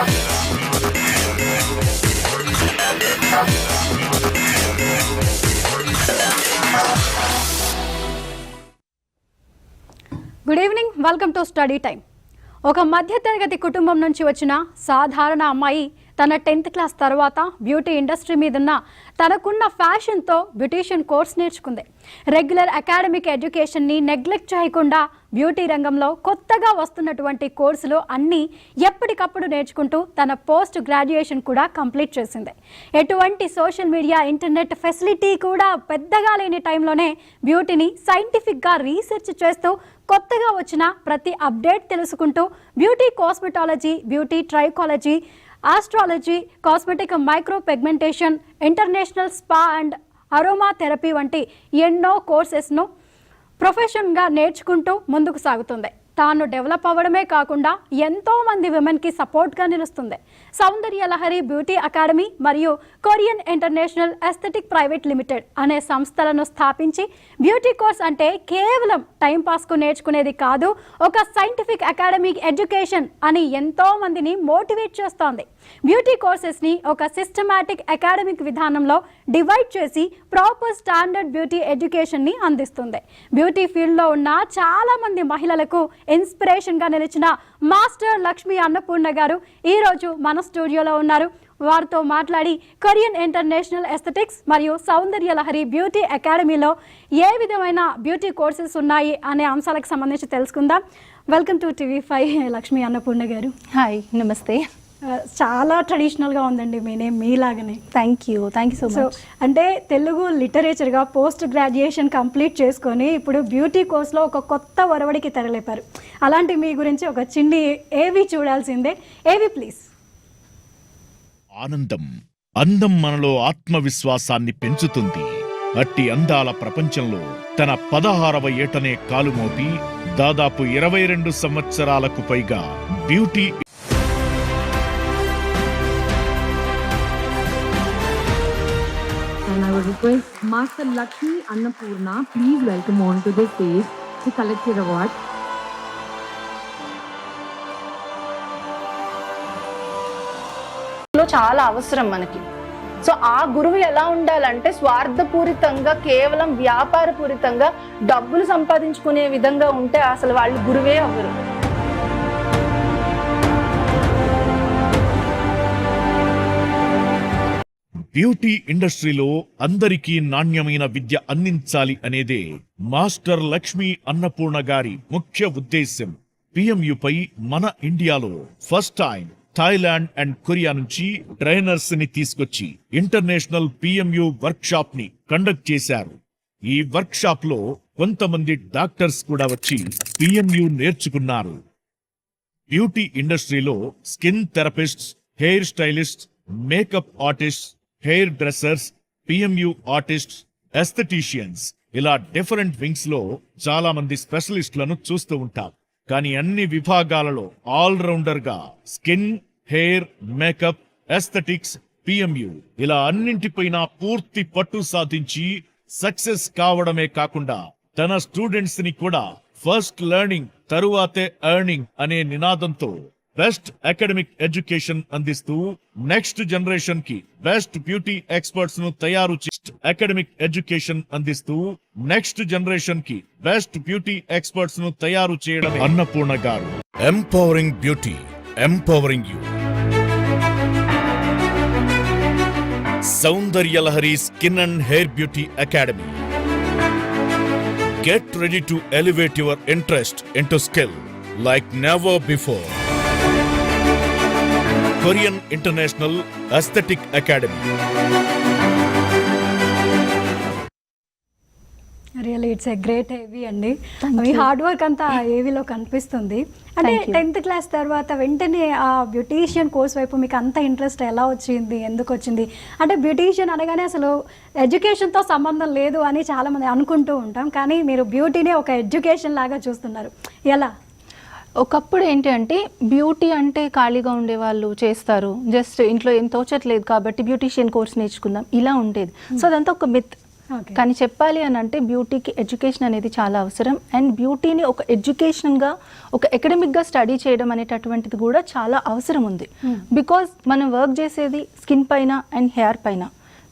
Good evening, welcome to study time. ఒక మధ్యతరగతి కుటుంబం నుంచి వచ్చిన సాధారణ అమ్మాయి తన 10th క్లాస్ తర్వాత బ్యూటీ ఇండస్ట్రీ మీదున్న తనకున్న ఫ్యాషన్తో బ్యూటీషియన్ కోర్స్ నేర్చుకుంది. రెగ్యులర్ అకాడమిక్ ఎడ్యుకేషన్ని నెగ్లెక్ట్ చేయకుండా బ్యూటీ రంగంలో కొత్తగా వస్తున్నటువంటి కోర్సులు అన్నీ ఎప్పటికప్పుడు నేర్చుకుంటూ తన పోస్ట్ గ్రాడ్యుయేషన్ కూడా కంప్లీట్ చేసింది. ఎటువంటి సోషల్ మీడియా, ఇంటర్నెట్ ఫెసిలిటీ కూడా పెద్దగా లేని టైంలోనే బ్యూటీని సైంటిఫిక్గా రీసెర్చ్ చేస్తూ కొత్తగా వచ్చిన ప్రతి అప్డేట్ తెలుసుకుంటూ beauty cosmetology, beauty trichology, astrology, cosmetic micro pigmentation, international spa and aroma therapy వంటి ఎన్నో కోర్సెస్ను ప్రొఫెషన్గా నేర్చుకుంటూ ముందుకు సాగుతుంది. తాను డెవలప్ అవ్వడమే కాకుండా ఎంతోమంది విమెన్కి సపోర్ట్గా నిలుస్తుంది. సౌందర్య లహరి బ్యూటీ అకాడమీ మరియు Korean international aesthetic private limited అనే సంస్థలను స్థాపించి బ్యూటీ కోర్స్ అంటే కేవలం టైంపాస్కు నేర్చుకునేది కాదు, ఒక సైంటిఫిక్ అకాడమిక్ ఎడ్యుకేషన్ అని ఎంతో మందిని మోటివేట్ చేస్తోంది. బ్యూటీ కోర్సెస్ని ఒక సిస్టమాటిక్ అకాడమిక్ విధానంలో డివైడ్ చేసి ప్రాపర్ స్టాండర్డ్ బ్యూటీ ఎడ్యుకేషన్ని అందిస్తుంది. బ్యూటీ ఫీల్డ్లో ఉన్న చాలామంది మహిళలకు ఇన్స్పిరేషన్గా నిలిచిన మాస్టర్ లక్ష్మీ అన్నపూర్ణ గారు ఈరోజు మన స్టూడియోలో ఉన్నారు. వారితో మాట్లాడి కొరియన్ ఇంటర్నేషనల్ ఎస్థెటిక్స్ మరియు సౌందర్య లహరి బ్యూటీ అకాడమీలో ఏ విధమైన బ్యూటీ కోర్సెస్ ఉన్నాయి అనే అంశాలకు సంబంధించి తెలుసుకుందాం. Welcome to TV5 Lakshmi Annapurna గారు. హాయ్, నమస్తే. చాలా ట్రెడిషనల్గా ఉందండి మీ నేమ్, మీలాగనే. Thank you so much. అంటే తెలుగు లిటరేచర్గా పోస్ట్ గ్రాడ్యుయేషన్ కంప్లీట్ చేసుకొని ఇప్పుడు బ్యూటీ కోర్స్లో ఒక కొత్త ఒరవడికి తెరలేపారు. అలాంటి మీ గురించి ఒక చిన్ని ఏవి చూడాల్సిందే, ఏవి ప్లీజ్. ఆనందం, అందం మనలో ఆత్మవిశ్వాసాన్ని పెంచుతుంది. అట్టి అందాల ప్రపంచంలో తన 16వ ఏటనే కాలుమోపి దాదాపు 22 సంవత్సరాలకు పైగా beauty And I would request Master Lakshmi Annapurna, please welcome on to the stage to collect your award. చాలా అవసరం మనకి. సో ఆ గురువు ఎలా ఉండాలంటే స్వార్థపూరితంగా, కేవలం వ్యాపారపూరితంగా డబ్బులు సంపాదించుకునే విధంగా ఉంటే అసలు వాళ్ళు గురువే అవ్వరు. బ్యూటీ ఇండస్ట్రీలో అందరికీ నాణ్యమైన విద్య అందించాలి అనేదే మాస్టర్ లక్ష్మీ అన్నపూర్ణ గారి ముఖ్య ఉద్దేశ్యం. PMUపై మన ఇండియాలో first time Thailand and Korea నుంచి ట్రైనర్స్ ని తీసుకొచ్చి ఇంటర్నేషనల్ PMU వర్క్ షాప్ ని కండక్ట్ చేశారు. ఈ వర్క్ షాప్ లో కొంతమంది డాక్టర్స్ కూడా వచ్చి PMU నేర్చుకున్నారు. బ్యూటీ ఇండస్ట్రీలో skin therapists, hair stylist, makeup artist, hairdressers, PMU artist, aestheticians ఇలా డిఫరెంట్ వింగ్స్ లో చాలా మంది స్పెషలిస్టులను చూస్తూ ఉంటాం. కానీ అన్ని విభాగాలలో ఆల్రౌండర్ గా skin, hair, makeup, aesthetics, PMU ఇలా అన్నింటిపైన పూర్తి పట్టు సాధించి సక్సెస్ కావడమే కాకుండా తన స్టూడెంట్స్ ని కూడా ఫస్ట్ లెర్నింగ్ తరువాతే ఎర్నింగ్ అనే నినాదంతో బెస్ట్ అకాడమిక్ ఎడ్యుకేషన్ అందిస్తూ నెక్స్ట్ జనరేషన్ కి బెస్ట్ బ్యూటీ ఎక్స్పర్ట్స్ ను తయారు చేసి అకాడమిక్ ఎడ్యుకేషన్ అందిస్తూ నెక్స్ట్ జనరేషన్ కి బెస్ట్ బ్యూటీ ఎక్స్పర్ట్స్ ను తయారు చేయడం అన్నపూర్ణ గారు. Empowering beauty, empowering you. Soundarya Lahari skin and hair beauty academy. Get ready to elevate your interest into skill like never before. Korean International Aesthetic Academy. Really it's a great ఏవి అండి. మీ hard work అంతా ఏవిలో కనిపిస్తుంది. అంటే 10th class తర్వాత వెంటనే ఆ beautician course వైపు మీకు అంత ఇంట్రెస్ట్ ఎలా వచ్చింది, ఎందుకు వచ్చింది? అంటే బ్యూటీషియన్ అనగానే అసలు ఎడ్యుకేషన్తో సంబంధం లేదు అని చాలామంది అనుకుంటూ ఉంటాం, కానీ మీరు బ్యూటీనే ఒక ఎడ్యుకేషన్ లాగా చూస్తున్నారు. ఎలా? ఒకప్పుడు ఏంటి అంటే బ్యూటీ అంటే ఖాళీగా ఉండేవాళ్ళు చేస్తారు, జస్ట్ ఇంట్లో ఏం తోచట్లేదు కాబట్టి బ్యూటీషియన్ కోర్స్ నేర్చుకుందాం ఇలా ఉండేది. సో అదంతా ఒక మిత్. Okay. కానీ చెప్పాలి అని అంటే బ్యూటీకి ఎడ్యుకేషన్ అనేది చాలా అవసరం. అండ్ బ్యూటీని ఒక ఎడ్యుకేషన్గా, ఒక అకాడమిక్గా స్టడీ చేయడం అనేటటువంటిది కూడా చాలా అవసరం ఉంది. బికాజ్ మనం వర్క్ చేసేది స్కిన్ పైన అండ్ హెయిర్ పైన.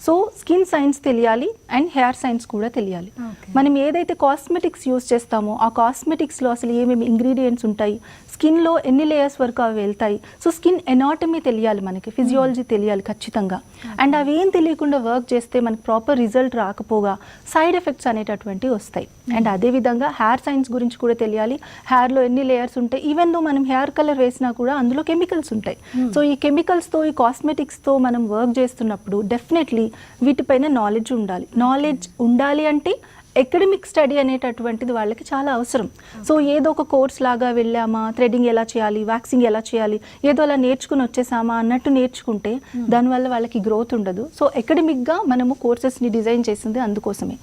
సో స్కిన్ సైన్స్ తెలియాలి అండ్ హెయిర్ సైన్స్ కూడా తెలియాలి. మనం ఏదైతే కాస్మెటిక్స్ యూస్ చేస్తామో ఆ కాస్మెటిక్స్లో అసలు ఏమేమి ఇంగ్రీడియంట్స్ ఉంటాయి, స్కిన్లో ఎన్ని లేయర్స్ వరకు అవి వెళ్తాయి, సో స్కిన్ ఎనాటమీ తెలియాలి, మనకి ఫిజియాలజీ తెలియాలి ఖచ్చితంగా. అండ్ అవి ఏం తెలియకుండా వర్క్ చేస్తే మనకి ప్రాపర్ రిజల్ట్ రాకపోగా సైడ్ ఎఫెక్ట్స్ అనేటటువంటివి వస్తాయి. అండ్ అదేవిధంగా హెయిర్ సైన్స్ గురించి కూడా తెలియాలి. హెయిర్లో ఎన్ని లేయర్స్ ఉంటాయి, ఈవెన్ దో మనం హెయిర్ కలర్ వేసినా కూడా అందులో కెమికల్స్ ఉంటాయి. సో ఈ కెమికల్స్తో, ఈ కాస్మెటిక్స్తో మనం వర్క్ చేస్తున్నప్పుడు డెఫినెట్లీ వీటిపైన నాలెడ్జ్ ఉండాలి. నాలెడ్జ్ ఉండాలి అంటే అకాడమిక్ స్టడీ అనేటటువంటిది వాళ్ళకి చాలా అవసరం. సో ఏదో ఒక కోర్స్ లాగా వెళ్ళామా, థ్రెడింగ్ ఎలా చేయాలి, వ్యాక్సింగ్ ఎలా చేయాలి, ఏదో అలా నేర్చుకుని వచ్చేసామా అన్నట్టు నేర్చుకుంటే దానివల్ల వాళ్ళకి గ్రోత్ ఉండదు. సో అకాడమిక్గా మనము కోర్సెస్ని డిజైన్ చేసింది అందుకోసమే.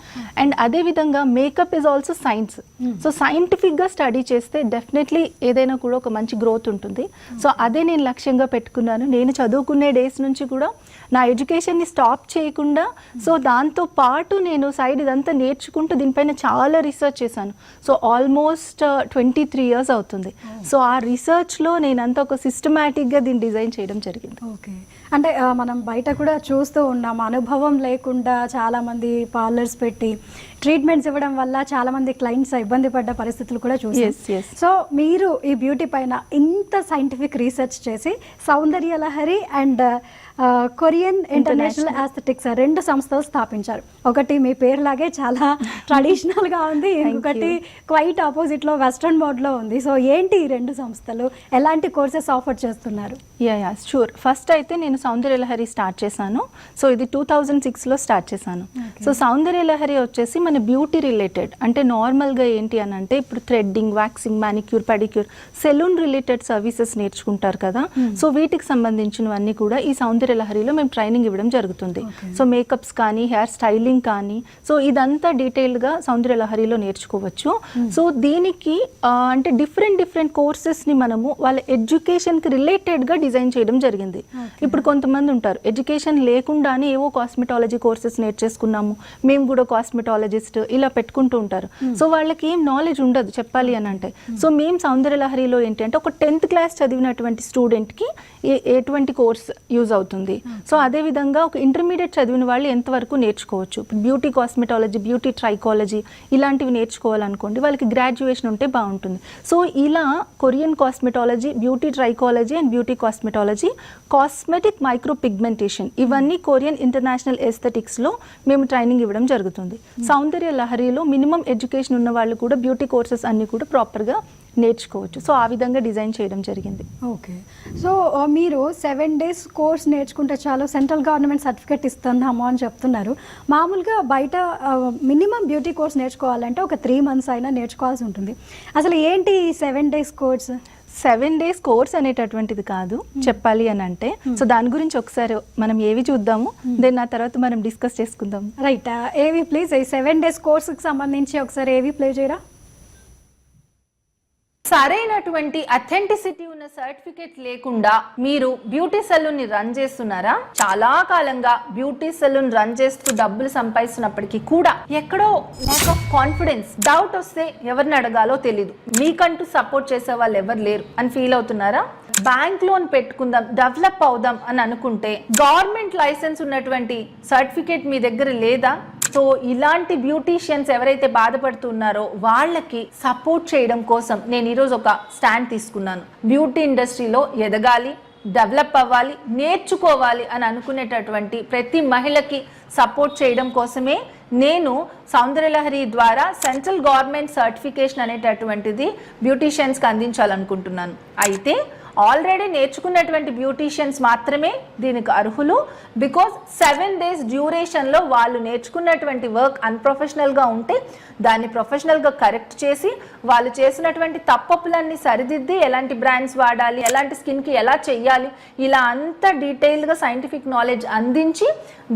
అండ్ అదేవిధంగా makeup is also science. So సైంటిఫిక్గా స్టడీ చేస్తే డెఫినెట్లీ ఏదైనా కూడా ఒక మంచి గ్రోత్ ఉంటుంది. సో అదే నేను లక్ష్యంగా పెట్టుకున్నాను. నేను చదువుకునే డేస్ నుంచి కూడా నా ఎడ్యుకేషన్ని స్టాప్ చేయకుండా, సో దాంతో పాటు నేను సైడ్ ఇదంతా నేర్చుకుంటూ దీనిపైన చాలా రీసెర్చ్ చేశాను. సో ఆల్మోస్ట్ 23 years అవుతుంది. సో ఆ రీసెర్చ్లో నేనంతా ఒక సిస్టమేటిక్గా దీన్ని డిజైన్ చేయడం జరిగింది. ఓకే, అంటే మనం బయట కూడా చూస్తూ ఉన్నాం, అనుభవం లేకుండా చాలామంది పార్లర్స్ పెట్టి ట్రీట్మెంట్స్ ఇవ్వడం వల్ల చాలామంది క్లయింట్స్ ఇబ్బంది పడ్డ పరిస్థితులు కూడా చూసాం. సో మీరు ఈ బ్యూటీ పైన ఇంత సైంటిఫిక్ రీసెర్చ్ చేసి Soundarya Lahari and Korean international aesthetics 2 సంస్థలు స్థాపించారు. ఒకటి మీ పేరులాగే చాలా ట్రెడిషనల్గా ఉంది, ఇంకొకటి క్వైట్ ఆపోజిట్లో వెస్ట్రన్ మోడ్లో ఉంది. సో ఏంటి ఈ 2 సంస్థలు, ఎలాంటి కోర్సెస్ ఆఫర్ చేస్తున్నారు? Yeah sure. ఫస్ట్ అయితే నేను సౌందర్య లహరి స్టార్ట్ చేశాను. సో ఇది 2006లో స్టార్ట్ చేశాను. సో సౌందర్య లహరి వచ్చేసి మన బ్యూటీ రిలేటెడ్, అంటే నార్మల్గా ఏంటి అని అంటే ఇప్పుడు threading, waxing, manicure, pedicure, salon related services నేర్చుకుంటారు కదా. సో వీటికి సంబంధించినవన్నీ కూడా ఈ సౌందర్య లహరిలో మేము ట్రైనింగ్ ఇవ్వడం జరుగుతుంది. సో మేకప్స్ కానీ, హెయిర్ స్టైలింగ్ కానీ, సో ఇదంతా డీటెయిల్డ్గా సౌందర్య లహరిలో నేర్చుకోవచ్చు. సో దీనికి అంటే డిఫరెంట్ కోర్సెస్ని మనము వాళ్ళ ఎడ్యుకేషన్కి రిలేటెడ్గా డిజైన్ చేయడం జరిగింది. ఇప్పుడు కొంతమంది ఉంటారు ఎడ్యుకేషన్ లేకుండానే ఏవో కాస్మెటాలజీ కోర్సెస్ నేర్చేసుకున్నాము, మేము కూడా కాస్మెటాలజిస్ట్ ఇలా పెట్టుకుంటూ ఉంటారు. సో వాళ్ళకి ఏం నాలెడ్జ్ ఉండదు చెప్పాలి అని అంటే. సో మేము సౌందర్య లహరిలో ఏంటంటే ఒక 10th క్లాస్ చదివినటువంటి స్టూడెంట్కి ఎటువంటి కోర్స్ యూజ్ అవుతుంది. సో అదేవిధంగా ఒక ఇంటర్మీడియట్ చదివిన వాళ్ళు ఎంతవరకు నేర్చుకోవచ్చు. బ్యూటీ కాస్మెటాలజీ, బ్యూటీ ట్రైకాలజీ ఇలాంటివి నేర్చుకోవాలనుకోండి, వాళ్ళకి గ్రాడ్యుయేషన్ ఉంటే బాగుంటుంది. సో ఇలా Korean cosmetology, beauty trichology and beauty cosmetology, cosmetic micro pigmentation, ఇవన్నీ కొరియన్ ఇంటర్నేషనల్ ఎస్థెటిక్స్లో మేము ట్రైనింగ్ ఇవ్వడం జరుగుతుంది. సౌందర్య లహరిలో మినిమం ఎడ్యుకేషన్ ఉన్న వాళ్ళు కూడా బ్యూటీ కోర్సెస్ అన్నీ కూడా ప్రాపర్గా నేర్చుకోవచ్చు. సో ఆ విధంగా డిజైన్ చేయడం జరిగింది. ఓకే, సో మీరు 7 days కోర్స్ నేర్చుకుంటే చాలు సెంట్రల్ గవర్నమెంట్ సర్టిఫికేట్ ఇస్తున్నాము అని చెప్తున్నారు. మామూలుగా బయట మినిమం బ్యూటీ కోర్స్ నేర్చుకోవాలంటే ఒక 3 months అయినా నేర్చుకోవాల్సి ఉంటుంది. అసలు ఏంటి ఈ 7 days కోర్స్? 7 days కోర్స్ అనేటటువంటిది కాదు చెప్పాలి అని అంటే. సో దాని గురించి ఒకసారి మనం ఏవి చూద్దాము, దెన్ ఆ తర్వాత మనం డిస్కస్ చేసుకుందాం. రైట్, ఏవి ప్లీజ్, ఈ 7 days కోర్స్కి సంబంధించి ఒకసారి ఏవి ప్లే చేయరా? సరైనటువంటి అథెంటిసిటీ ఉన్న సర్టిఫికేట్ లేకుండా మీరు బ్యూటీ సెలూన్ ని రన్ చేస్తున్నారా? చాలా కాలంగా బ్యూటీ సెలూన్ రన్ చేస్తూ డబ్బులు సంపాదిస్తున్నప్పటికీ కూడా ఎక్కడో ల్యాక్ ఆఫ్ కాన్ఫిడెన్స్, డౌట్ వస్తే ఎవరిని అడగాలో తెలీదు, మీకంటూ సపోర్ట్ చేసే వాళ్ళు ఎవరు లేరు అని ఫీల్ అవుతున్నారా? బ్యాంక్ లోన్ పెట్టుకుందాం, డెవలప్ అవుదాం అని అనుకుంటే గవర్నమెంట్ లైసెన్స్ ఉన్నటువంటి సర్టిఫికేట్ మీ దగ్గర లేదా? సో ఇలాంటి బ్యూటీషియన్స్ ఎవరైతే బాధపడుతున్నారో వాళ్ళకి సపోర్ట్ చేయడం కోసం నేను ఈరోజు ఒక స్టాండ్ తీసుకున్నాను. బ్యూటీ ఇండస్ట్రీలో ఎదగాలి, డెవలప్ అవ్వాలి, నేర్చుకోవాలి అని అనుకునేటటువంటి ప్రతి మహిళకి సపోర్ట్ చేయడం కోసమే నేను సౌందర్య లహరి ద్వారా సెంట్రల్ గవర్నమెంట్ సర్టిఫికేషన్ అనేటటువంటిది బ్యూటీషియన్స్కి అందించాలనుకుంటున్నాను. అయితే ఆల్రెడీ నేర్చుకున్నటువంటి బ్యూటీషియన్స్ మాత్రమే దీనికి అర్హులు. బికాజ్ 7 days డ్యూరేషన్లో వాళ్ళు నేర్చుకున్నటువంటి వర్క్ అన్ప్రొఫెషనల్గా ఉంటే దాన్ని ప్రొఫెషనల్గా కరెక్ట్ చేసి వాళ్ళు చేసినటువంటి తప్పులన్నీ సరిదిద్ది ఎలాంటి బ్రాండ్స్ వాడాలి, ఎలాంటి స్కిన్కి ఎలా చెయ్యాలి, ఇలా అంతా డీటెయిల్గా సైంటిఫిక్ నాలెడ్జ్ అందించి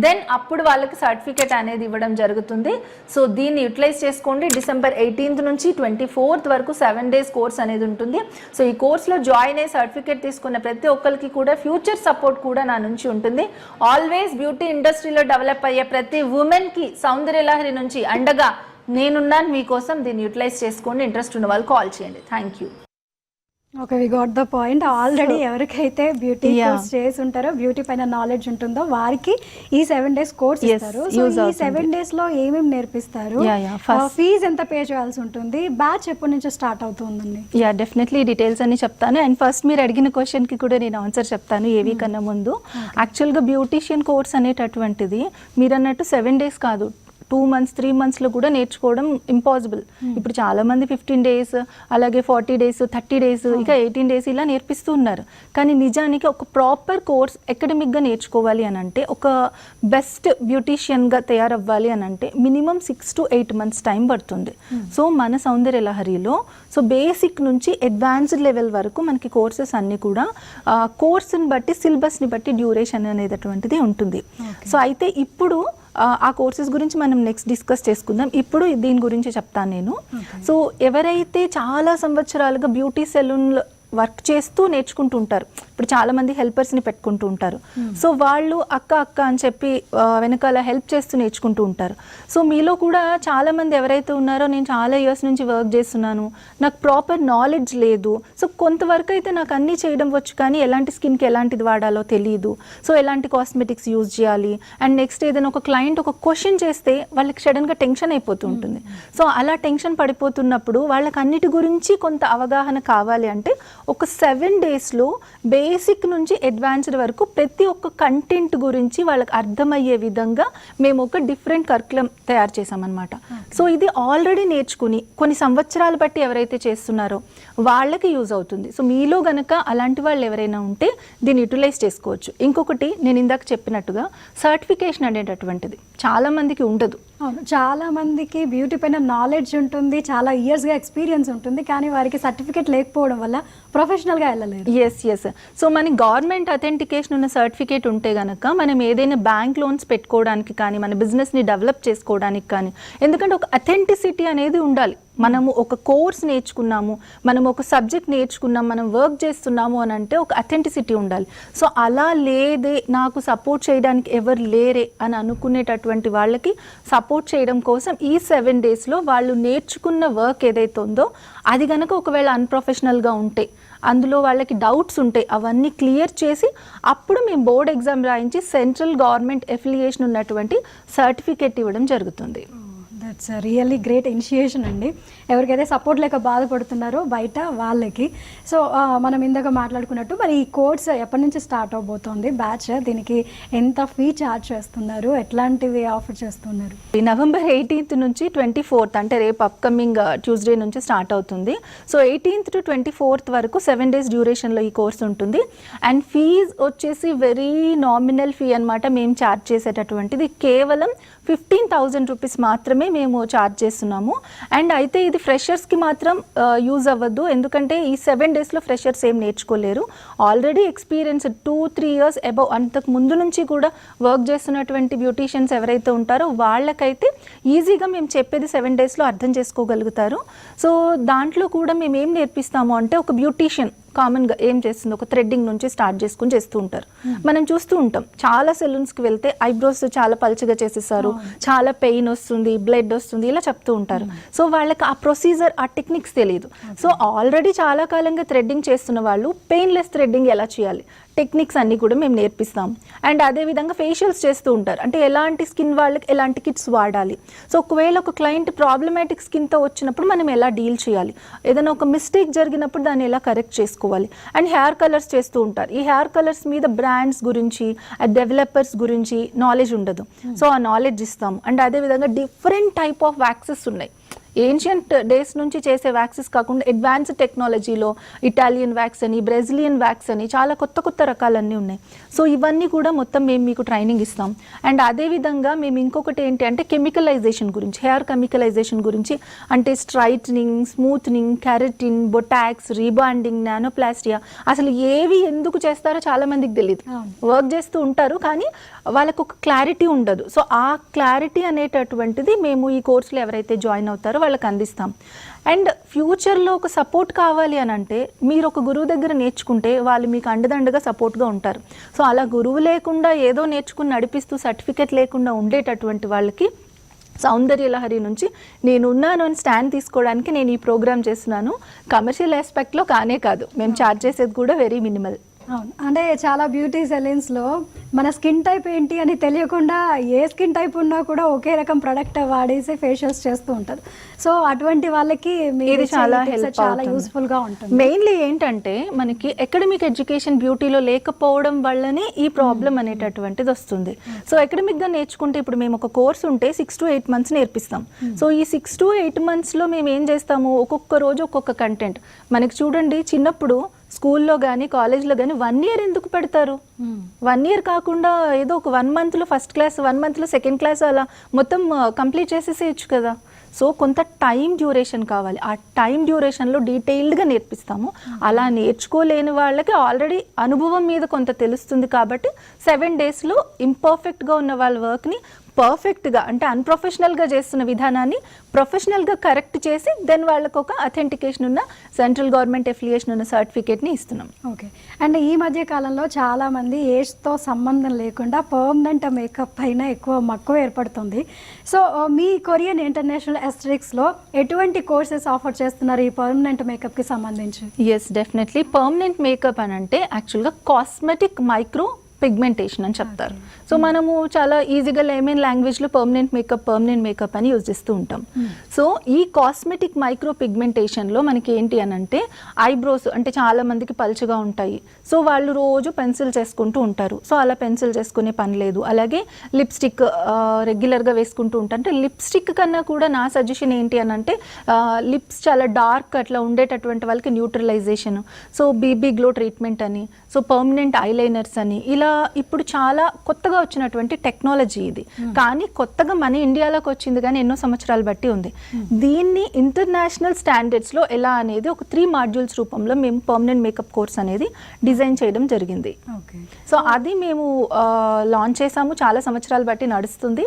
దెన్ అప్పుడు వాళ్ళకి సర్టిఫికేట్ అనేది ఇవ్వడం జరుగుతుంది. సో దీన్ని యూటిలైజ్ చేసుకోండి. December 18th నుంచి 24th వరకు 7 days కోర్స్ అనేది ఉంటుంది. సో ఈ కోర్స్లో జాయిన్ అయ్యి సర్టిఫికేట్ తీసుకున్న ప్రతి ఒక్కరికి కూడా ఫ్యూచర్ సపోర్ట్ కూడా నా నుంచి ఉంటుంది. ఆల్వేస్ బ్యూటీ ఇండస్ట్రీలో డెవలప్ అయ్యే ప్రతి ఉమెన్కి సౌందర్యలహరి నుంచి అండగా నేనున్నాను మీకోసం. దీన్ని యూటిలైజ్ చేసుకోండి. ఇంట్రెస్ట్ ఉన్న వాళ్ళు కాల్ చేయండి. Thank you. Okay, we got the point. Already ఎవరికైతే బ్యూటీ కోర్స్ చేసి ఉంటారో, బ్యూటీ పైన నాలెడ్జ్ ఉంటుందో వారికి ఈ 7 days కోర్స్ ఇస్తారు. సో ఈ 7 days లో ఏమేమి నేర్పిస్తారు, ఫీజ్ ఎంత పే చేయాల్సి ఉంటుంది, బ్యాచ్ ఎప్పటి నుంచి స్టార్ట్ అవుతుందండి? యా, డెఫినెట్లీ డీటెయిల్స్ అని చెప్తాను. అండ్ ఫస్ట్ మీరు అడిగిన క్వశ్చన్కి కూడా నేను ఆన్సర్ చెప్తాను ఏవి కన్నా ముందు. యాక్చువల్గా బ్యూటీషియన్ కోర్స్ అనేటటువంటిది మీరు అన్నట్టు 7 days కాదు, 2 months 3 monthsలో కూడా నేర్చుకోవడం ఇంపాసిబుల్. ఇప్పుడు చాలామంది 15 days, అలాగే 40 days, 30 days, ఇక 18 days ఇలా నేర్పిస్తూ ఉన్నారు. కానీ నిజానికి ఒక ప్రాపర్ కోర్స్ అకాడమిక్గా నేర్చుకోవాలి అని అంటే, ఒక బెస్ట్ బ్యూటీషియన్గా తయారవ్వాలి అని అంటే మినిమం 6 to 8 months టైం పడుతుంది. సో మన సౌందర్యలహరిలో సో బేసిక్ నుంచి అడ్వాన్స్డ్ లెవెల్ వరకు మనకి కోర్సెస్ అన్నీ కూడా కోర్స్ని బట్టి, సిలబస్ని బట్టి డ్యూరేషన్ అనేటటువంటిది ఉంటుంది. సో అయితే ఇప్పుడు ఆ కోర్సెస్ గురించి మనం నెక్స్ట్ డిస్కస్ చేసుకుందాం. ఇప్పుడు దీని గురించి చెప్తాను నేను. సో ఎవరైతే చాలా సంవత్సరాలుగా బ్యూటీ సెలూన్లో వర్క్ చేస్తూ నేర్చుకుంటూ ఉంటారు, ఇప్పుడు చాలామంది హెల్పర్స్ని పెట్టుకుంటూ ఉంటారు. సో వాళ్ళు అక్క అని చెప్పి వెనకాల హెల్ప్ చేస్తూ నేర్చుకుంటూ ఉంటారు. సో మీలో కూడా చాలామంది ఎవరైతే ఉన్నారో, నేను చాలా ఇయర్స్ నుంచి వర్క్ చేస్తున్నాను, నాకు ప్రాపర్ నాలెడ్జ్ లేదు, సో కొంతవరకు అయితే నాకు అన్నీ చేయడం వచ్చు, కానీ ఎలాంటి స్కిన్కి ఎలాంటిది వాడాలో తెలియదు, సో ఎలాంటి కాస్మెటిక్స్ యూజ్ చేయాలి, అండ్ నెక్స్ట్ ఏదైనా ఒక క్లయింట్ ఒక క్వశ్చన్ చేస్తే వాళ్ళకి సడన్గా టెన్షన్ అయిపోతూ ఉంటుంది. సో అలా టెన్షన్ పడిపోతున్నప్పుడు వాళ్ళకి అన్నిటి గురించి కొంత అవగాహన కావాలి అంటే ఒక 7 daysలో బేసిక్ నుంచి అడ్వాన్స్డ్ వరకు ప్రతి ఒక్క కంటెంట్ గురించి వాళ్ళకి అర్థమయ్యే విధంగా మేము ఒక డిఫరెంట్ కరికులం తయారు చేసామన్నమాట. సో ఇది ఆల్రెడీ నేర్చుకుని కొన్ని సంవత్సరాలు బట్టి ఎవరైతే చేస్తున్నారో వాళ్ళకి యూజ్ అవుతుంది. సో మీలో గనక అలాంటి వాళ్ళు ఎవరైనా ఉంటే దీన్ని యూటిలైజ్ చేసుకోవచ్చు. ఇంకొకటి, నేను ఇందాక చెప్పినట్టుగా సర్టిఫికేషన్ అనేటటువంటిది చాలా మందికి ఉండదు. అవును, చాలా మందికి బ్యూటీ పైన నాలెడ్జ్ ఉంటుంది, చాలా ఇయర్స్గా ఎక్స్పీరియన్స్ ఉంటుంది, కానీ వారికి సర్టిఫికేట్ లేకపోవడం వల్ల ప్రొఫెషనల్గా వెళ్ళలేదు. ఎస్. సో మన గవర్నమెంట్ అథెంటికేషన్ ఉన్న సర్టిఫికేట్ ఉంటే కనుక మనం ఏదైనా బ్యాంక్ లోన్స్ పెట్టుకోవడానికి కానీ, మన బిజినెస్ని డెవలప్ చేసుకోవడానికి కానీ, ఎందుకంటే ఒక అథెంటిసిటీ అనేది ఉండాలి. మనము ఒక కోర్స్ నేర్చుకున్నాము, మనం ఒక సబ్జెక్ట్ నేర్చుకున్నాం, మనం వర్క్ చేస్తున్నాము అని అంటే ఒక అథెంటిసిటీ ఉండాలి. సో అలా లేదే, నాకు సపోర్ట్ చేయడానికి ఎవరు లేరే అని అనుకునేటటువంటి వాళ్ళకి సపోర్ట్ చేయడం కోసం ఈ 7 daysలో వాళ్ళు నేర్చుకున్న వర్క్ ఏదైతే ఉందో అది కనుక ఒకవేళ అన్ప్రొఫెషనల్గా ఉంటే, అందులో వాళ్ళకి డౌట్స్ ఉంటాయి, అవన్నీ క్లియర్ చేసి అప్పుడు మేము బోర్డ్ ఎగ్జామ్ రాయించి సెంట్రల్ గవర్నమెంట్ ఎఫిలియేషన్ ఉన్నటువంటి సర్టిఫికేట్ ఇవ్వడం జరుగుతుంది. దట్స్ రియల్లీ గ్రేట్ ఇనిషియేషన్ అండి. ఎవరికైతే సపోర్ట్ లేక బాధపడుతున్నారో బయట వాళ్ళకి. సో మనం ఇందాక మాట్లాడుకున్నట్టు మరి ఈ కోర్స్ ఎప్పటి నుంచి స్టార్ట్ అవబోతోంది బ్యాచ్, దీనికి ఎంత ఫీ ఛార్జ్ చేస్తున్నారు, ఎట్లాంటివి ఆఫర్ చేస్తున్నారు? November 18th నుంచి 24th అంటే రేపు అప్కమింగ్ ట్యూస్డే నుంచి స్టార్ట్ అవుతుంది. సో 18th to 24th వరకు 7 days డ్యూరేషన్లో ఈ కోర్స్ ఉంటుంది. అండ్ ఫీజ్ వచ్చేసి వెరీ నామినల్ ఫీ అనమాట. మేము ఛార్జ్ చేసేటటువంటిది కేవలం 15,000 రూపీస్ మాత్రమే మేము ఛార్జ్ చేస్తున్నాము. అండ్ అయితే ఇది ఫ్రెషర్స్కి మాత్రం యూజ్ అవ్వద్దు, ఎందుకంటే ఈ 7 daysలో ఫ్రెషర్స్ ఏం నేర్చుకోలేరు. ఆల్రెడీ ఎక్స్పీరియన్స్ 2-3 years అబౌవ్, అంతకు ముందు నుంచి కూడా వర్క్ చేస్తున్నటువంటి బ్యూటీషియన్స్ ఎవరైతే ఉంటారో వాళ్ళకైతే ఈజీగా మేము చెప్పేది 7 daysలో అర్థం చేసుకోగలుగుతారు. సో దాంట్లో కూడా మేము ఏం నేర్పిస్తాము అంటే, ఒక బ్యూటీషియన్ కామన్గా ఏం చేస్తుంది, ఒక థ్రెడ్డింగ్ నుంచి స్టార్ట్ చేసుకుని చేస్తూ ఉంటారు. మనం చూస్తూ ఉంటాం చాలా సెలూన్స్కి వెళ్తే ఐబ్రోస్ చాలా పల్చగా చేసేస్తారు, చాలా పెయిన్ వస్తుంది, బ్లడ్ వస్తుంది, ఇలా చెప్తూ ఉంటారు. సో వాళ్ళకి ఆ ప్రొసీజర్, ఆ టెక్నిక్స్ తెలియదు. సో ఆల్రెడీ చాలా కాలంగా థ్రెడ్డింగ్ చేస్తున్న వాళ్ళు పెయిన్లెస్ థ్రెడ్డింగ్ ఎలా చేయాలి, టెక్నిక్స్ అన్నీ కూడా మేము నేర్పిస్తాం. అండ్ అదేవిధంగా ఫేషియల్స్ చేస్తూ ఉంటారు, అంటే ఎలాంటి స్కిన్ వాళ్ళకి ఎలాంటి కిట్స్ వాడాలి. సో ఒకవేళ ఒక క్లయింట్ ప్రాబ్లమాటిక్ స్కిన్తో వచ్చినప్పుడు మనం ఎలా డీల్ చేయాలి, ఏదైనా ఒక మిస్టేక్ జరిగినప్పుడు దాన్ని ఎలా కరెక్ట్ చేసుకోవాలి. అండ్ హెయిర్ కలర్స్ చేస్తూ ఉంటారు. ఈ హెయిర్ కలర్స్ మీద బ్రాండ్స్ గురించి, డెవలపర్స్ గురించి నాలెడ్జ్ ఉండదు. సో ఆ నాలెడ్జ్ ఇస్తాం. అండ్ అదేవిధంగా డిఫరెంట్ టైప్ ఆఫ్ వ్యాక్సెస్ ఉన్నాయి. ఏన్షియంట్ డేస్ నుంచి చేసే వ్యాక్సెస్ కాకుండా అడ్వాన్స్డ్ టెక్నాలజీలో ఇటాలియన్ వ్యాక్స్ అని, బ్రెజిలియన్ వ్యాక్స్ అని చాలా కొత్త రకాలన్నీ ఉన్నాయి. సో ఇవన్నీ కూడా మొత్తం మేము మీకు ట్రైనింగ్ ఇస్తాం. అండ్ అదేవిధంగా మేము ఇంకొకటి ఏంటి అంటే కెమికలైజేషన్ గురించి, హెయిర్ కెమికలైజేషన్ గురించి, అంటే straightening, smoothening, keratin, botox, rebonding, nanoplastia, అసలు ఏవి ఎందుకు చేస్తారో చాలా మందికి తెలియదు. వర్క్ చేస్తూ ఉంటారు కానీ వాళ్ళకు ఒక క్లారిటీ ఉండదు. సో ఆ క్లారిటీ అనేటటువంటిది మేము ఈ కోర్సులో ఎవరైతే జాయిన్ అవుతారో వాళ్ళకి అందిస్తాం. అండ్ ఫ్యూచర్లో ఒక సపోర్ట్ కావాలి అని అంటే మీరు ఒక గురువు దగ్గర నేర్చుకుంటే వాళ్ళు మీకు అండదండగా సపోర్ట్గా ఉంటారు. సో అలా గురువు లేకుండా ఏదో నేర్చుకుని నడిపిస్తూ సర్టిఫికెట్ లేకుండా ఉండేటటువంటి వాళ్ళకి సౌందర్య లహరి నుంచి నేను ఉన్నాను అని స్టాండ్ తీసుకోవడానికి నేను ఈ ప్రోగ్రామ్ చేస్తున్నాను. కమర్షియల్ ఆస్పెక్ట్లో కానే కాదు, మేము ఛార్జ్ చేసేది కూడా వెరీ మినిమల్. అవును, అంటే చాలా బ్యూటీ సెలూన్స్లో మన స్కిన్ టైప్ ఏంటి అని తెలియకుండా ఏ స్కిన్ టైప్ ఉన్నా కూడా ఒకే రకం ప్రోడక్ట్ వాడేసి ఫేషియల్స్ చేస్తూ ఉంటారు. సో అటువంటి వాళ్ళకి ఇది చాలా చాలా యూస్ఫుల్గా ఉంటుంది. మెయిన్లీ ఏంటంటే మనకి అకాడమిక్ ఎడ్యుకేషన్ బ్యూటీలో లేకపోవడం వల్లనే ఈ ప్రాబ్లం అనేటటువంటిది వస్తుంది. సో అకాడమిక్గా నేర్చుకుంటే ఇప్పుడు మేము ఒక కోర్స్ ఉంటే 6 to 8 months నేర్పిస్తాం. సో ఈ 6 to 8 monthsలో మేము ఏం చేస్తాము, ఒక్కొక్క రోజు ఒక్కొక్క కంటెంట్. మనకి చూడండి చిన్నప్పుడు స్కూల్లో కానీ కాలేజ్లో కానీ 1 year ఎందుకు పెడతారు? 1 year కాకుండా ఏదో ఒక 1 monthలో ఫస్ట్ క్లాస్, 1 monthలో సెకండ్ క్లాస్ అలా మొత్తం కంప్లీట్ చేసేసేయచ్చు కదా. సో కొంత టైం డ్యూరేషన్ కావాలి, ఆ టైం డ్యూరేషన్లో డీటెయిల్డ్గా నేర్పిస్తాము. అలా నేర్చుకోలేని వాళ్ళకి ఆల్రెడీ అనుభవం మీద కొంత తెలుస్తుంది కాబట్టి 7 daysలో ఇంపర్ఫెక్ట్గా ఉన్న వాళ్ళ వర్క్ని పర్ఫెక్ట్గా అంటే అన్ప్రొఫెషనల్గా చేస్తున్న విధానాన్ని ప్రొఫెషనల్గా కరెక్ట్ చేసి దెన్ వాళ్ళకు ఒక అథెంటికేషన్ ఉన్న సెంట్రల్ గవర్నమెంట్ ఎఫిలియేషన్ ఉన్న సర్టిఫికేట్ని ఇస్తున్నాం. ఓకే, అండ్ ఈ మధ్య కాలంలో చాలామంది ఏజ్తో సంబంధం లేకుండా పర్మనెంట్ మేకప్ పైన ఎక్కువ మక్కువ ఏర్పడుతుంది. సో మీ కొరియన్ ఇంటర్నేషనల్ ఎస్థెటిక్స్లో ఎటువంటి కోర్సెస్ ఆఫర్ చేస్తున్నారు ఈ పర్మనెంట్ మేకప్కి సంబంధించి? Yes, definitely. పర్మనెంట్ మేకప్ అని అంటే యాక్చువల్గా కాస్మెటిక్ మైక్రో పిగ్మెంటేషన్ అని చెప్తారు. సో మనము చాలా ఈజీగా లేమన్ లాంగ్వేజ్లో పర్మనెంట్ మేకప్ అని యూజ్ చేస్తూ ఉంటాం. సో ఈ కాస్మెటిక్ మైక్రో పిగ్మెంటేషన్లో మనకి ఏంటి అని అంటే ఐబ్రోస్ అంటే చాలా మందికి పల్చగా ఉంటాయి. సో వాళ్ళు రోజు పెన్సిల్ చేసుకుంటూ ఉంటారు. సో అలా పెన్సిల్ చేసుకునే పని లేదు. అలాగే లిప్స్టిక్ రెగ్యులర్గా వేసుకుంటూ ఉంటారు. అంటే లిప్స్టిక్ కన్నా కూడా నా సజెషన్ ఏంటి అని అంటే లిప్స్ చాలా డార్క్ అట్లా ఉండేటటువంటి వాళ్ళకి neutralisation, so BB glow treatment అని, సో పర్మనెంట్ ఐలైనర్స్ అని, ఇలా ఇప్పుడు చాలా కొత్తగా వచ్చినటువంటి టెక్నాలజీ ఇది. కానీ కొత్తగా మన ఇండియాలోకి వచ్చింది కానీ ఎన్నో సంవత్సరాలు బట్టి ఉంది. దీన్ని ఇంటర్నేషనల్ స్టాండర్డ్స్లో ఎలా అనేది ఒక 3 modules రూపంలో మేము పర్మనెంట్ మేకప్ కోర్స్ అనేది డిజైన్ చేయడం జరిగింది. సో అది మేము లాంచ్ చేసాము, చాలా సంవత్సరాలు బట్టి నడుస్తుంది.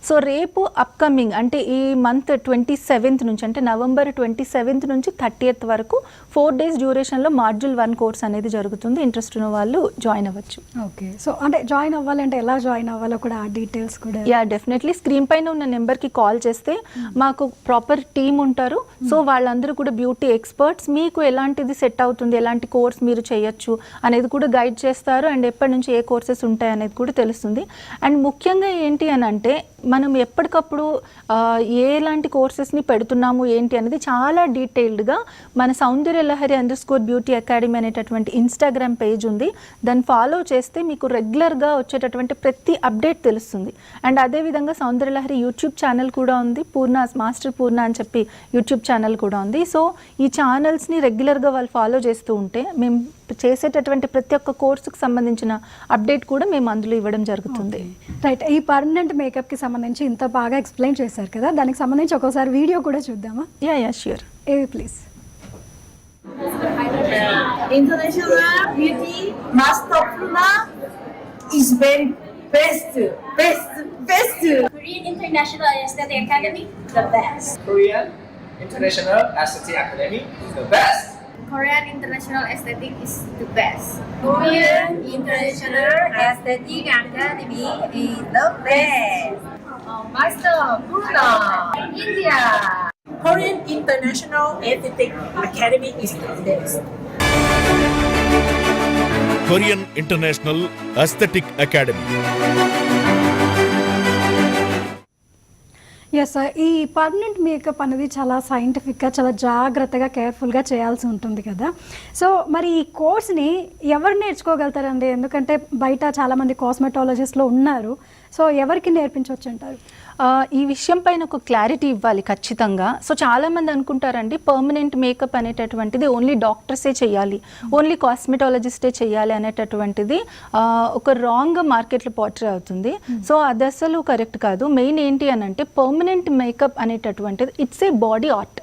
సో రేపు అప్కమింగ్ అంటే ఈ మంత్ 27th నుంచి అంటే November 27th నుంచి 30th వరకు 4 days డ్యూరేషన్లో Module 1 కోర్స్ అనేది జరుగుతుంది. ఇంట్రెస్ట్ ఉన్న వాళ్ళు జాయిన్ అవ్వచ్చు. ఓకే, సో అంటే జాయిన్ అవ్వాలంటే ఎలా జాయిన్ అవ్వాలో కూడా ఆ డీటెయిల్స్ కూడా? Yeah, definitely. స్క్రీన్ పైన ఉన్న నెంబర్కి కాల్ చేస్తే మాకు ప్రాపర్ టీమ్ ఉంటారు. సో వాళ్ళందరూ కూడా బ్యూటీ ఎక్స్పర్ట్స్, మీకు ఎలాంటిది సెట్ అవుతుంది, ఎలాంటి కోర్స్ మీరు చేయొచ్చు అనేది కూడా గైడ్ చేస్తారు. అండ్ ఎప్పటి నుంచి ఏ కోర్సెస్ ఉంటాయి అనేది కూడా తెలుస్తుంది. అండ్ ముఖ్యంగా ఏంటి అని అంటే మనం ఎప్పటికప్పుడు ఎలాంటి కోర్సెస్ని పెడుతున్నాము ఏంటి అనేది చాలా డీటెయిల్డ్గా మన సౌందర్య లహరి _బ్యూటీ అకాడమీ అనేటటువంటి ఇన్స్టాగ్రామ్ పేజ్ ఉంది. దాన్ని ఫాలో చేస్తే మీకు రెగ్యులర్గా వచ్చేటటువంటి ప్రతి అప్డేట్ తెలుస్తుంది. అండ్ అదేవిధంగా సౌందర్య లహరి యూట్యూబ్ ఛానల్ కూడా ఉంది, మాస్టర్ పూర్ణ అని చెప్పి యూట్యూబ్ ఛానల్ కూడా ఉంది. సో ఈ ఛానల్స్ని రెగ్యులర్గా వాళ్ళు ఫాలో చేస్తూ ఉంటే మేము చేసేటటువంటి ప్రతి ఒక్క కోర్సుకు సంబంధించిన అప్డేట్ కూడా మేము అందులో ఇవ్వడం జరుగుతుంది. రైట్, ఈ పర్మనెంట్ మేకప్కి సంబంధించి ఇంత బాగా ఎక్స్ప్లెయిన్ చేశారు కదా, దానికి సంబంధించి ఒక్కోసారి వీడియో కూడా చూద్దామా? Yeah sure. Please. International Beauty Master Puna is very best. Korean International Aesthetic Academy, the best. Korean International Aesthetic Academy is the best. Korean International Aesthetic is the best. Korean International Aesthetic Academy is the best. Master Puna, India. Korean International Aesthetic Academy is the best. Korean international aesthetic academy. Yes sir, ఈ permanent makeup అనేది చాలా సైంటిఫిక్గా చాలా జాగ్రత్తగా కేర్ఫుల్గా చేయాల్సి ఉంటుంది కదా. సో మరి ఈ కోర్స్ని ఎవరు నేర్చుకోగలుగుతారండి? ఎందుకంటే బయట చాలామంది కాస్మెటాలజిస్ట్లో ఉన్నారు. సో ఎవరికి నేర్పించవచ్చు అంటారు? ఈ విషయం పైన ఒక క్లారిటీ ఇవ్వాలి ఖచ్చితంగా. సో చాలామంది అనుకుంటారండి పర్మనెంట్ మేకప్ అనేటటువంటిది ఓన్లీ డాక్టర్సే చేయాలి, ఓన్లీ కాస్మెటాలజిస్టే చేయాలి అనేటటువంటిది ఒక రాంగ్ మార్కెట్లో పోర్ట్రే అవుతుంది. సో అది అసలు కరెక్ట్ కాదు. మెయిన్ ఏంటి అని అంటే పర్మనెంట్ మేకప్ అనేటటువంటిది it's a body art.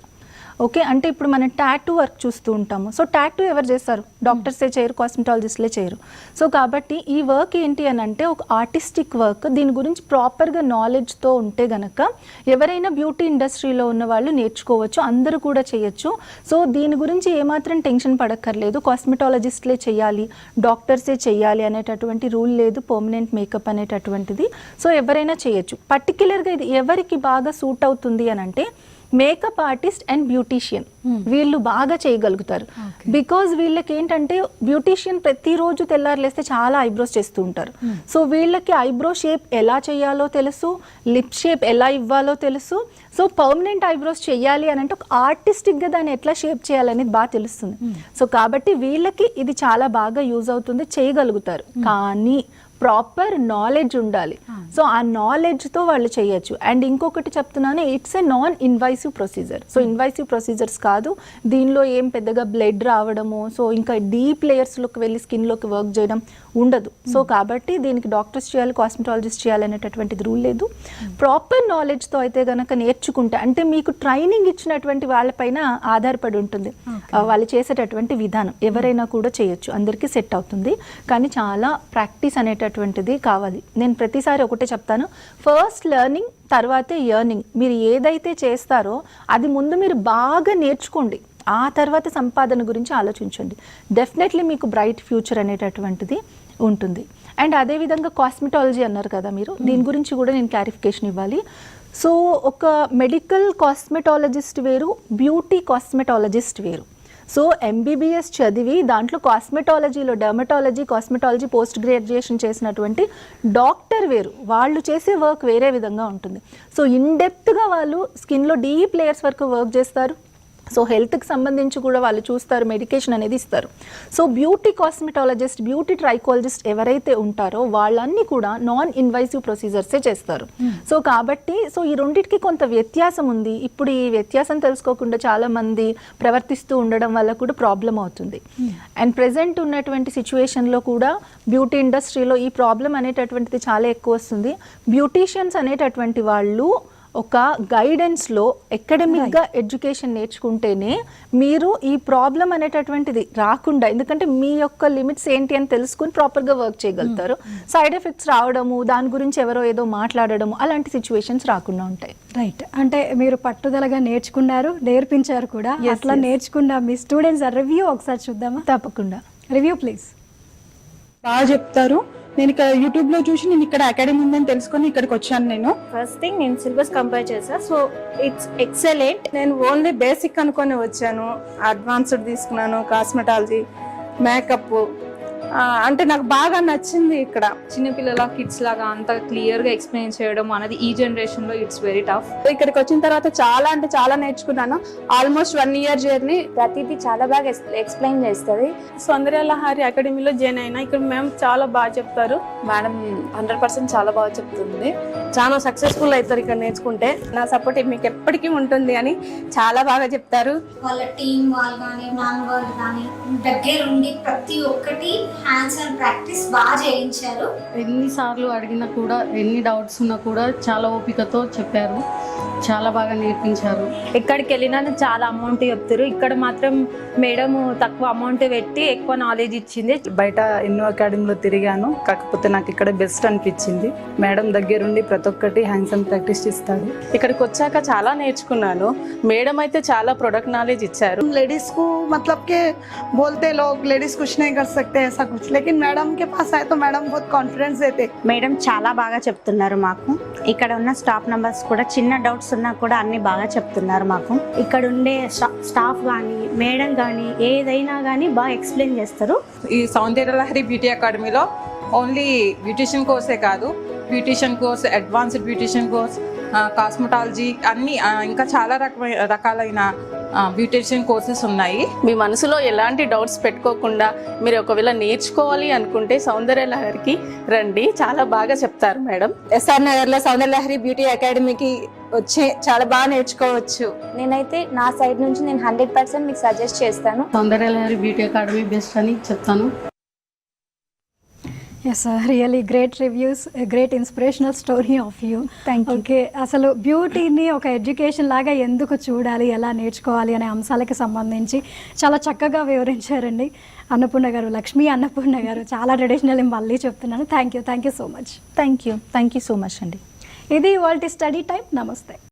Okay, అంటే ఇప్పుడు మనం టాటూ వర్క్ చూస్తూ ఉంటాము. సో టాటూ ఎవరు చేస్తారు? డాక్టర్సే చేయరు, కాస్మెటాలజిస్ట్లే చేయరు. సో కాబట్టి ఈ వర్క్ ఏంటి అని అంటే ఒక ఆర్టిస్టిక్ వర్క్. దీని గురించి ప్రాపర్గా నాలెడ్జ్తో ఉంటే గనక ఎవరైనా బ్యూటీ ఇండస్ట్రీలో ఉన్న వాళ్ళు నేర్చుకోవచ్చు, అందరూ కూడా చేయొచ్చు. సో దీని గురించి ఏమాత్రం టెన్షన్ పడక్కర్లేదు. కాస్మెటాలజిస్ట్లే చేయాలి, డాక్టర్సే చేయాలి అనేటటువంటి రూల్ లేదు, పర్మనెంట్ మేకప్ అనేటటువంటిది. సో ఎవరైనా చేయొచ్చు. పర్టిక్యులర్గా ఇది ఎవరికి బాగా సూట్ అవుతుంది అని అంటే మేకప్ ఆర్టిస్ట్ అండ్ బ్యూటీషియన్, వీళ్ళు బాగా చేయగలుగుతారు. బికాజ్ వీళ్ళకి ఏంటంటే బ్యూటీషియన్ ప్రతిరోజు తెల్లారులేస్తే చాలా ఐబ్రోస్ చేస్తూ ఉంటారు. సో వీళ్ళకి ఐబ్రో షేప్ ఎలా చేయాలో తెలుసు, లిప్ షేప్ ఎలా ఇవ్వాలో తెలుసు. సో పర్మనెంట్ ఐబ్రోస్ చేయాలి అని అంటే ఒక ఆర్టిస్టిక్గా దాన్ని ఎట్లా షేప్ చేయాలనేది బాగా తెలుస్తుంది. సో కాబట్టి వీళ్ళకి ఇది చాలా బాగా యూజ్ అవుతుంది, చేయగలుగుతారు. కానీ ప్రాపర్ నాలెడ్జ్ ఉండాలి. సో ఆ నాలెడ్జ్తో వాళ్ళు చేయొచ్చు. అండ్ ఇంకొకటి చెప్తున్నాను, it's a non invasive procedure. So invasive procedures కాదు, దీనిలో ఏం పెద్దగా బ్లడ్ రావడము, సో ఇంకా డీప్ లేయర్స్లోకి వెళ్ళి స్కిన్లోకి వర్క్ చేయడం ఉండదు. సో కాబట్టి దీనికి డాక్టర్స్ చేయాలి, కాస్మెటాలజిస్ట్ చేయాలి అనేటటువంటిది రూల్ లేదు. ప్రాపర్ నాలెడ్జ్తో అయితే కనుక నేర్చుకుంటే, అంటే మీకు ట్రైనింగ్ ఇచ్చినటువంటి వాళ్ళపైన ఆధారపడి ఉంటుంది వాళ్ళు చేసేటటువంటి విధానం. ఎవరైనా కూడా చేయొచ్చు, అందరికీ సెట్ అవుతుంది. కానీ చాలా ప్రాక్టీస్ అనేటటువంటిది కావాలి. నేను ప్రతిసారి ఒకటే చెప్తాను, ఫస్ట్ లెర్నింగ్ తర్వాతే ఎర్నింగ్. మీరు ఏదైతే చేస్తారో అది ముందు మీరు బాగా నేర్చుకోండి, ఆ తర్వాత సంపాదన గురించి ఆలోచించండి. డెఫినెట్లీ మీకు బ్రైట్ ఫ్యూచర్ అనేటటువంటిది ఉంటుంది. అండ్ అదేవిధంగా కాస్మెటాలజీ అన్నారు కదా మీరు, దీని గురించి కూడా నేను క్లారిఫికేషన్ ఇవ్వాలి. సో ఒక మెడికల్ కాస్మెటాలజిస్ట్ వేరు, బ్యూటీ కాస్మెటాలజిస్ట్ వేరు. సో ఎంబీబీఎస్ చదివి దాంట్లో కాస్మెటాలజీలో డెర్మటాలజీ, కాస్మెటాలజీ పోస్ట్ గ్రాడ్యుయేషన్ చేసినటువంటి డాక్టర్ వేరు, వాళ్ళు చేసే వర్క్ వేరే విధంగా ఉంటుంది. సో ఇన్డెప్త్గా వాళ్ళు స్కిన్లో డీప్ లేయర్స్ వరకు వర్క్ చేస్తారు. సో హెల్త్కి సంబంధించి కూడా వాళ్ళు చూస్తారు, మెడికేషన్ అనేది ఇస్తారు. So beauty cosmetologist, beauty trichologist ఎవరైతే ఉంటారో వాళ్ళన్నీ కూడా నాన్ ఇన్వైసివ్ ప్రొసీజర్సే చేస్తారు. సో కాబట్టి సో ఈ రెండింటికి కొంత వ్యత్యాసం ఉంది. ఇప్పుడు ఈ వ్యత్యాసం తెలుసుకోకుండా చాలామంది ప్రవర్తిస్తూ ఉండడం వల్ల కూడా ప్రాబ్లం అవుతుంది. అండ్ ప్రెజెంట్ ఉన్నటువంటి సిచ్యువేషన్లో కూడా బ్యూటీ ఇండస్ట్రీలో ఈ ప్రాబ్లం అనేటటువంటిది చాలా ఎక్కువ వస్తుంది. బ్యూటీషియన్స్ అనేటటువంటి వాళ్ళు ఒక గైడెన్స్లో అకాడమిక్గా ఎడ్యుకేషన్ నేర్చుకుంటేనే మీరు ఈ ప్రాబ్లం అనేటటువంటిది రాకుండా, ఎందుకంటే మీ యొక్క లిమిట్స్ ఏంటి అని తెలుసుకుని ప్రాపర్గా వర్క్ చేయగలుగుతారు. సైడ్ ఎఫెక్ట్స్ రావడము, దాని గురించి ఎవరో ఏదో మాట్లాడడము, అలాంటి సిచ్యువేషన్స్ రాకుండా ఉంటాయి. రైట్, అంటే మీరు పట్టుదలగా నేర్చుకున్నారు, నేర్పించారు కూడా. అట్లా నేర్చుకున్న మీ స్టూడెంట్స్ రివ్యూ ఒకసారి చూద్దామా? తప్పకుండా. Review please. బాగా చెప్తారు. నేను ఇక్కడ యూట్యూబ్ లో చూసి నేను ఇక్కడ అకాడమీ ఉందని తెలుసుకొని ఇక్కడికి వచ్చాను. నేను ఫస్ట్ థింగ్ నేను సిలబస్ కంపేర్ చేసా, సో ఇట్స్ ఎక్సలెంట్. నేను ఓన్లీ బేసిక్ అనుకొని వచ్చాను, అడ్వాన్స్డ్ తీసుకున్నాను, కాస్మెటాలజీ, మేకప్. అంటే నాకు బాగా నచ్చింది ఇక్కడ. చిన్నపిల్లల కిడ్స్ లాగా అంత క్లియర్ గా ఎక్స్ప్లెయిన్ చేయడం అనేది ఈ జనరేషన్ లో ఇట్స్ వెరీ టఫ్. ఇక్కడికి వచ్చిన తర్వాత చాలా అంటే చాలా నేర్చుకున్నాను. Almost 1 year journey. ప్రతిదీ చాలా బాగా ఎక్స్ప్లెయిన్ చేస్తుంది. సౌందర్య లహరి అకాడమీలో జాయిన్ అయినా. ఇక్కడ మ్యామ్ చాలా బాగా చెప్తారు. మేడం 100% చాలా బాగా చెప్తుంది. చాలా సక్సెస్ఫుల్ అవుతారు ఇక్కడ నేర్చుకుంటే. నా సపోర్ట్ మీకు ఎప్పటికీ ఉంటుంది అని చాలా బాగా చెప్తారు. వాళ్ళ టీం వాళ్ళు కానీ మ్యామ్ వాళ్ళు కానీ దగ్గరుండి ప్రతి ఒక్కటి హ్యాండ్స్ ఆన్ ప్రాక్టీస్ బాగా చేయించారు. ఎన్నిసార్లు అడిగినా కూడా, ఎన్ని డౌట్స్ ఉన్నా కూడా చాలా ఓపికతో చెప్పారు, చాలా బాగా నేర్పించారు. ఎక్కడికి వెళ్ళినా చాలా అమౌంట్ చెప్తారు, ఇక్కడ మాత్రం మేడం తక్కువ అమౌంట్ పెట్టి ఎక్కువ నాలెడ్జ్ ఇచ్చింది. బయట ఎన్నో అకాడమీలో తిరిగాను, కాకపోతే నాకు ఇక్కడ బెస్ట్ అనిపించింది. మేడం దగ్గరుండి ప్రతి ఒక్కటి హ్యాండ్స్ ఆన్ ప్రాక్టీస్ ఇస్తారు. ఇక్కడికి వచ్చాక చాలా నేర్చుకున్నాను. మేడం అయితే చాలా ప్రొడక్ట్ నాలెడ్జ్ ఇచ్చారు. लेडीज को मतलब के बोलते लोग लेडीज कुछ नहीं कर सकते ऐसा कुछ, लेकिन मैडम के पास आए तो मैडम बहुत कॉन्फिडेंस देते. మేడం చాలా బాగా చెప్తున్నారు మాకు. ఇక్కడ ఉన్న స్టాఫ్ మెంబర్స్ కూడా చిన్న డౌట్స్ ఉన్నా కూడా అన్ని బాగా చెప్తున్నారు మాకు. ఇక్కడ ఉండే స్టాఫ్ కానీ మేడం కానీ ఏదైనా కానీ బాగా ఎక్స్ప్లెయిన్ చేస్తారు. ఈ సౌందర్య లహరి బ్యూటీ అకాడమీలో ఓన్లీ బ్యూటిషియన్ కోర్సే కాదు, beautician course, advanced beautician course, cosmetology అన్ని ఇంకా చాలా రకాలైన బ్యూటిషియన్ కోర్సెస్ ఉన్నాయి. మీ మనసులో ఎలాంటి డౌట్స్ పెట్టుకోకుండా మీరు ఒకవేళ నేర్చుకోవాలి అనుకుంటే సౌందర్య లహరికి రండి, చాలా బాగా చెప్తారు మేడం. ఎస్ఆర్ నగర్ లో సౌందర్య లహరి బ్యూటీ అకాడమీకి వచ్చి చాలా బాగా నేర్చుకోవచ్చు. నేనైతే నా సైడ్ నుంచి నేను 100% మీకు సజెస్ట్ చేస్తాను. Soundarya Lahari beauty academy best అని చెప్తాను. Yes really great reviews, great inspirational story of you. Thank you. Okay, అసలు బ్యూటీని ఒక ఎడ్యుకేషన్ లాగా ఎందుకు చూడాలి, ఎలా నేర్చుకోవాలి అనే అంశాలకి సంబంధించి చాలా చక్కగా వివరించారండి అన్నపూర్ణ గారు, లక్ష్మీ అన్నపూర్ణ గారు. చాలా ట్రెడిషనల్ మళ్ళీ చెప్తున్నాను. Thank you so much. Thank you so much అండి. ఇది ఇవాల్టి స్టడీ టైం. నమస్తే.